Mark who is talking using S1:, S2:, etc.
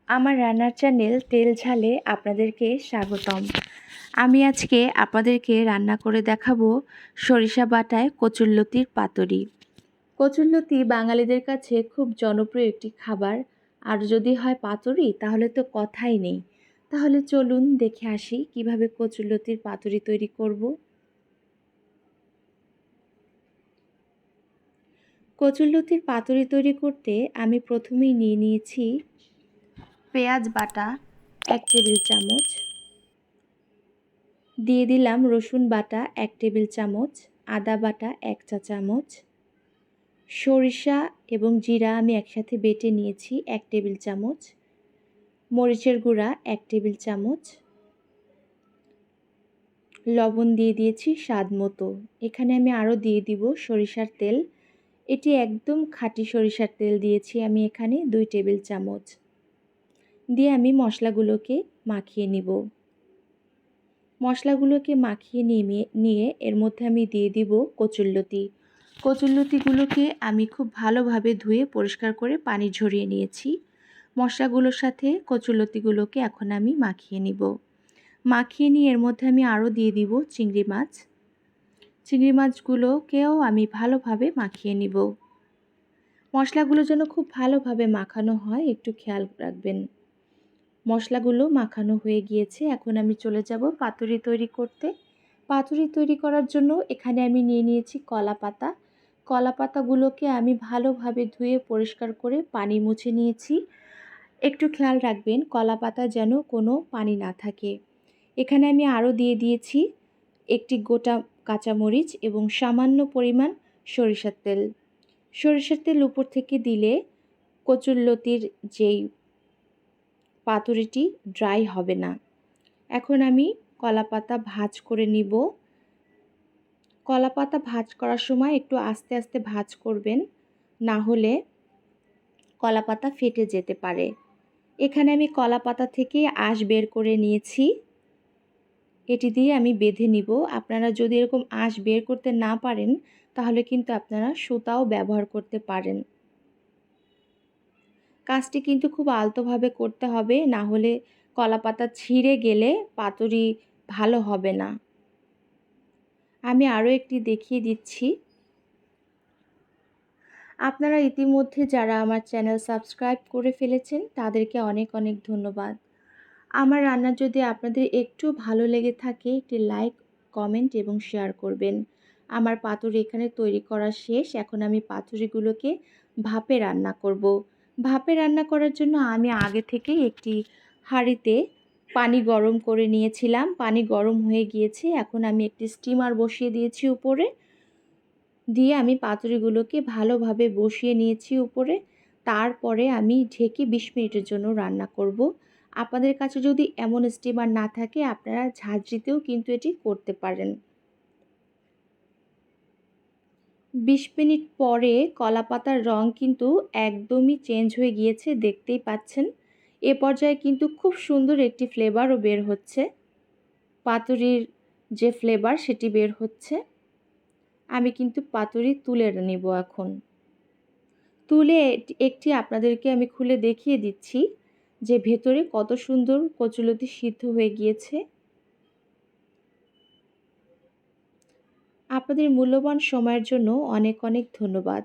S1: আমার রান্নার চ্যানেল তেল ঝালে আপনাদেরকে স্বাগতম। আমি আজকে আপনাদেরকে রান্না করে দেখাবো সরিষা বাটায় কচুরলতির পাতুরি। কচুরলতি বাঙালিদের কাছে খুব জনপ্রিয় একটি খাবার, আর যদি হয় পাতুরি তাহলে তো কথাই নেই। তাহলে চলুন দেখে আসি কিভাবে কচুরলতির পাতুরি তৈরি করব। কচুরলতির পাতুরি তৈরি করতে আমি প্রথমেই নিয়ে নিয়েছি পেঁয়াজ বাটা 1 টেবিল চামচ, দিয়ে দিলাম রসুন বাটা 1 টেবিল চামচ, আদা বাটা 1 চা চামচ, সরিষা এবং জিরা আমি একসাথে বেটে নিয়েছি 1 টেবিল চামচ, মরিচের গুঁড়া 1 টেবিল চামচ, লবণ দিয়ে দিয়েছি স্বাদ মতো। এখানে আমি আরও দিয়ে দিব সরিষার তেল। এটি একদম খাঁটি সরিষার তেল দিয়েছি আমি এখানে 2 টেবিল চামচ। দিয়ে আমি মশলাগুলোকে মাখিয়ে নিব। মশলাগুলোকে মাখিয়ে নিয়ে এর মধ্যে আমি দিয়ে দিব কচুরলতি। কচুরলতিগুলোকে আমি খুব ভালোভাবে ধুয়ে পরিষ্কার করে পানি ঝরিয়ে নিয়েছি। মশলাগুলোর সাথে কচুরলতিগুলোকে এখন আমি মাখিয়ে নিব। মাখিয়ে নিয়ে এর মধ্যে আমি আরও দিয়ে দিব চিংড়ি মাছ। চিংড়ি মাছগুলোকেও আমি ভালোভাবে মাখিয়ে নিব। মশলাগুলো যেন খুব ভালোভাবে মাখানো হয়, একটু খেয়াল রাখবেন। মশলাগুলো মাখানো হয়ে গিয়েছে, এখন আমি চলে যাব পাতুরি তৈরি করতে। পাতুরি তৈরি করার জন্য এখানে আমি নিয়ে নিয়েছি কলা পাতা। কলা পাতাগুলোকে আমি ভালোভাবে ধুয়ে পরিষ্কার করে পানি মুছে নিয়েছি। একটু খেয়াল রাখবেন কলা পাতা যেন কোনো পানি না থাকে। এখানে আমি আরও দিয়ে দিয়েছি একটি গোটা কাঁচামরিচ এবং সামান্য পরিমাণ সরিষার তেল। সরিষার তেল উপর থেকে দিলে কচুরলতির যেই পাতুরিটি ড্রাই হবে না। এখন আমি কলাপাতা ভাঁজ করে নিব। কলাপাতা ভাঁজ করার সময় একটু আস্তে আস্তে ভাঁজ করবেন, না হলে কলাপাতা ফেটে যেতে পারে। এখানে আমি কলাপাতা থেকে আঁশ বের করে নিয়েছি, এটি দিয়ে আমি বেঁধে নিব। আপনারা যদি এরকম আঁশ বের করতে না পারেন তাহলে কিন্তু আপনারা সুতাও ব্যবহার করতে পারেন। কাজটি কিন্তু খুব আলতোভাবে করতে হবে, না হলে কলাপাতা ছিঁড়ে গেলে পাতুরি ভালো হবে না। আমি আরও একটি দেখিয়ে দিচ্ছি। আপনারা ইতিমধ্যে যারা আমার চ্যানেল সাবস্ক্রাইব করে ফেলেছেন তাদেরকে অনেক অনেক ধন্যবাদ। আমার রান্না যদি আপনাদের একটু ভালো লেগে থাকে একটি লাইক, কমেন্ট এবং শেয়ার করবেন। আমার পাতুরি এখানে তৈরি করা শেষ। এখন আমি পাতুরিগুলোকে ভাপে রান্না করব। ভাপে রান্না করার জন্য আমি আগে থেকেই একটি হাঁড়িতে পানি গরম করে নিয়েছিলাম। পানি গরম হয়ে গিয়েছে, এখন আমি একটি স্টিমার বসিয়ে দিয়েছি উপরে। দিয়ে আমি পাতুরিগুলোকে ভালোভাবে বসিয়ে নিয়েছি উপরে। তারপরে আমি ঢেকে 20 মিনিটের জন্য রান্না করব। আপনাদের কাছে যদি এমন স্টিমার না থাকে আপনারা ঝাঁঝরিতেও কিন্তু এটি করতে পারেন। 20 মিনিট পরে কলাপাতার রং কিন্তু একদমই চেঞ্জ হয়ে গিয়েছে, দেখতেই পাচ্ছেন। এ পর্যায়ে কিন্তু খুব সুন্দর একটি ফ্লেভারও বের হচ্ছে। পাতুরির যে ফ্লেভার সেটি বের হচ্ছে। আমি কিন্তু পাতুরি তুলে নেব এখন। তুলে একটি আপনাদেরকে আমি খুলে দেখিয়ে দিচ্ছি যে ভেতরে কত সুন্দর কচুরলতি সিদ্ধ হয়ে গিয়েছে। আপনাদের মূল্যবান সময়ের জন্য অনেক অনেক ধন্যবাদ।